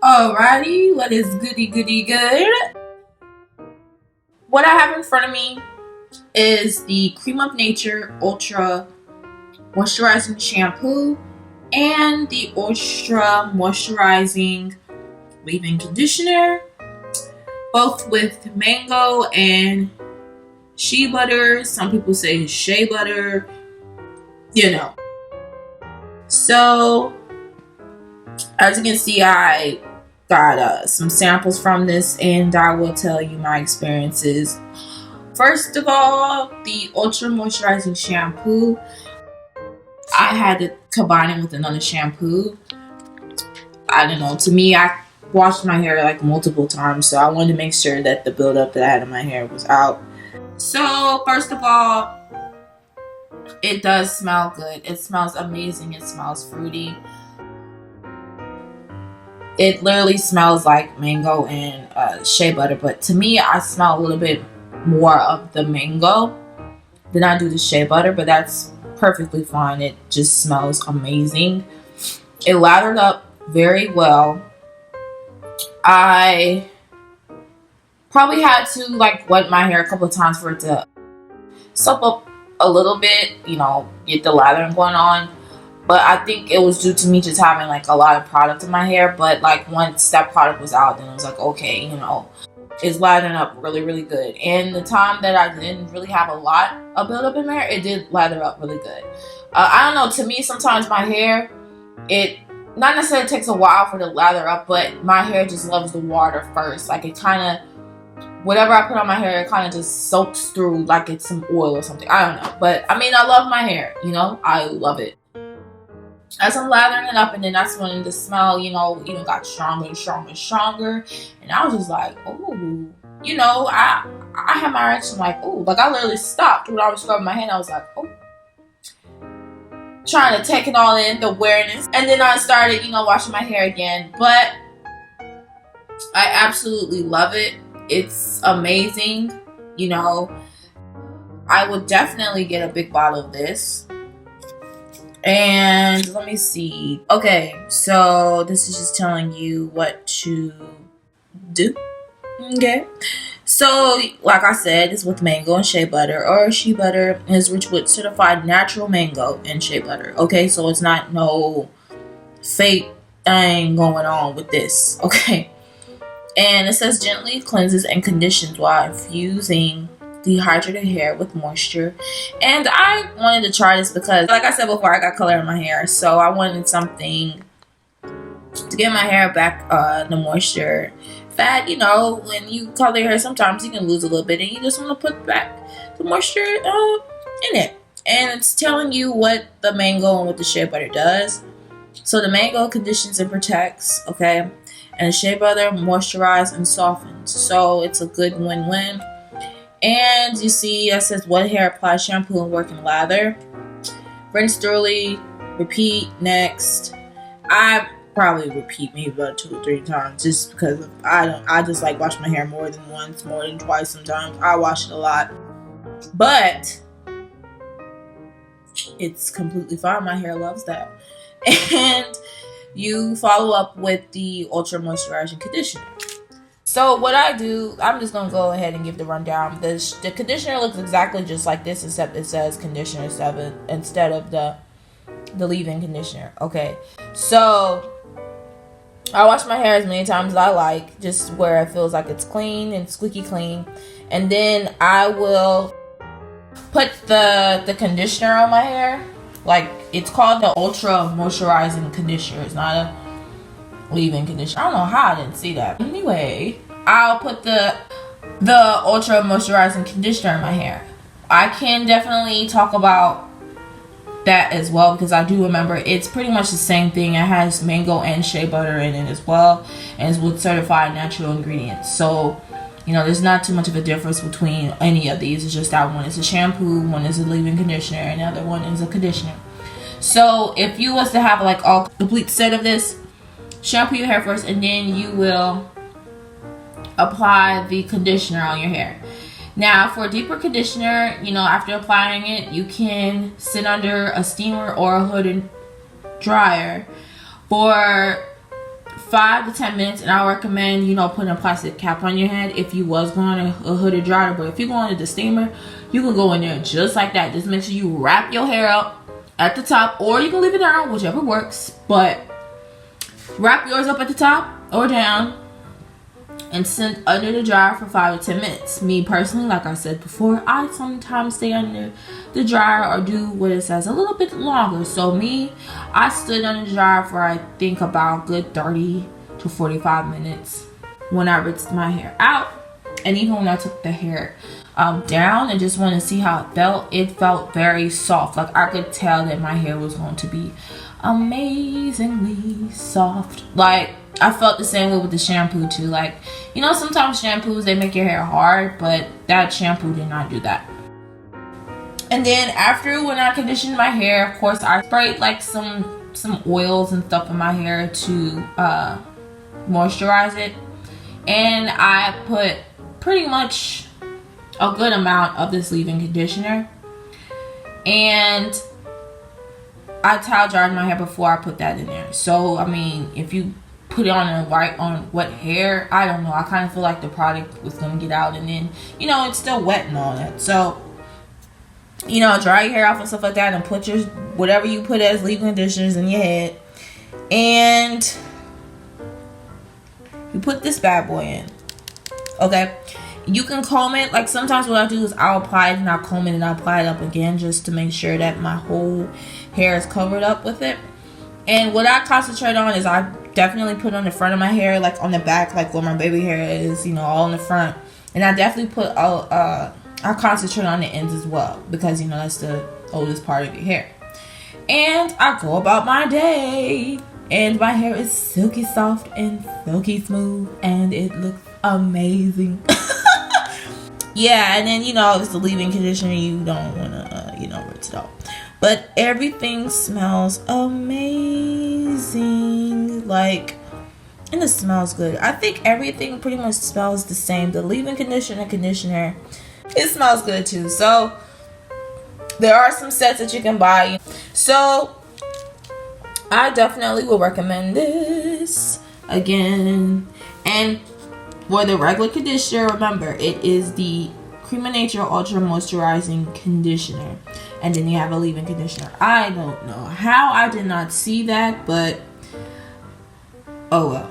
Alrighty, what is goody goody good? What I have in front of me is the Cream of Nature Ultra Moisturizing Shampoo and the Ultra Moisturizing Leave-In Conditioner, both with mango and shea butter. Some people say shea butter, you know. So, as you can see, I got some samples from this, and I will tell you my experiences. First of all, the Ultra Moisturizing Shampoo, I had to combine it with another shampoo. I don't know, to me, I washed my hair like multiple times, so I wanted to make sure that the buildup that I had in my hair was out. So, first of all, it does smell good. It smells amazing. It smells fruity. It literally smells like mango and shea butter, but to me, I smell a little bit more of the mango than I do the shea butter, but that's perfectly fine. It just smells amazing. It lathered up very well. I probably had to like wet my hair a couple of times for it to soak up a little bit, get the lathering going on. But I think it was due to me just having like a lot of product in my hair. But like once that product was out, then it was like, okay, it's lathering up really, really good. And the time that I didn't really have a lot of buildup in my hair, it did lather up really good. I don't know, to me, sometimes my hair, it not necessarily takes a while for it to lather up, but my hair just loves the water first. Like it kind of, whatever I put on my hair, it kind of just soaks through like it's some oil or something. I don't know. But I mean, I love my hair, I love it. As I'm lathering it up, and then that's when the smell, even got stronger and stronger and stronger. And I was just like, oh, I had my reaction like, oh, like I literally stopped when I was scrubbing my hand. I was like, oh, trying to take it all in, the awareness. And then I started, washing my hair again. But I absolutely love it. It's amazing. I would definitely get a big bottle of this. And let me see. Okay, so this is just telling you what to do. Okay. So, like I said, it's with mango and shea butter, or shea butter is rich with certified natural mango and shea butter. Okay, so it's not no fake thing going on with this. Okay. And it says gently cleanses and conditions while infusing dehydrated hair with moisture. And I wanted to try this because, like I said before, I got color in my hair, so I wanted something to get my hair back the moisture. Fat, when you color your hair, sometimes you can lose a little bit, and you just want to put back the moisture in it. And it's telling you what the mango and what the shea butter does. So the mango conditions and protects, okay, and the shea butter moisturizes and softens. So it's a good win-win. And you see, that says wet hair, apply shampoo and working lather. Rinse thoroughly, repeat next. I probably repeat maybe about 2 or 3 times just because I just like wash my hair more than once, more than twice sometimes. I wash it a lot. But it's completely fine. My hair loves that. And you follow up with the Ultra Moisturizing Conditioner. So what I do, I'm just going to go ahead and give the rundown. The conditioner looks exactly just like this, except it says conditioner 7 instead of the leave-in conditioner. Okay, so I wash my hair as many times as I like, just where it feels like it's clean and squeaky clean. And then I will put the conditioner on my hair. Like, it's called the Ultra Moisturizing Conditioner. It's not a leave-in conditioner. I don't know how I didn't see that. Anyway, I'll put the Ultra Moisturizing Conditioner in my hair. I can definitely talk about that as well, because I do remember it's pretty much the same thing. It has mango and shea butter in it as well, and it's with certified natural ingredients. So, there's not too much of a difference between any of these. It's just that one is a shampoo, one is a leave-in conditioner, and the other one is a conditioner. So if you was to have like a complete set of this, shampoo your hair first, and then you will apply the conditioner on your hair. Now, for a deeper conditioner, after applying it, you can sit under a steamer or a hooded dryer for 5 to 10 minutes, and I recommend, you know, putting a plastic cap on your head if you was going to a hooded dryer. But if you're going to the steamer, you can go in there just like that. Just make sure you wrap your hair up at the top, or you can leave it down, whichever works. But wrap yours up at the top or down and sit under the dryer for 5 to 10 minutes. Me personally, like I said before, I sometimes stay under the dryer or do what it says a little bit longer. So I stood under the dryer for I think about good 30 to 45 minutes when I rinsed my hair out. And even when I took the hair down and just wanted to see how it felt very soft. Like I could tell that my hair was going to be amazingly soft. Like I felt the same way with the shampoo too. Like, you know, sometimes shampoos, they make your hair hard, but that shampoo did not do that. And then after, when I conditioned my hair, of course I sprayed like some oils and stuff in my hair to moisturize it. And I put pretty much a good amount of this leave-in conditioner, and I towel dried my hair before I put that in there. So I mean, if you put it on wet hair, I don't know, I kind of feel like the product was gonna get out, and then, you know, it's still wet and all that. So, you know, dry your hair off and stuff like that, and put your whatever you put as leave-in conditioners in your head, and you put this bad boy in. Okay, you can comb it. Like sometimes what I do is I'll apply it and I'll comb it and I'll apply it up again just to make sure that my whole hair is covered up with it. And what I concentrate on is I definitely put on the front of my hair, like on the back, like where my baby hair is, you know, all in the front. And I definitely put I concentrate on the ends as well, because, you know, that's the oldest part of your hair. And I go about my day, and my hair is silky soft and silky smooth, and it looks amazing. Yeah, and then, you know, if it's the leave-in conditioner, you don't want to, you know, rinse it off. But everything smells amazing. Like, and it smells good. I think everything pretty much smells the same. The leave-in conditioner, it smells good too. So, there are some sets that you can buy. So, I definitely will recommend this again. And for the regular conditioner, remember, it is the Creme Ultra Moisturizing Conditioner. And then you have a leave-in conditioner. I don't know how I did not see that, but oh well.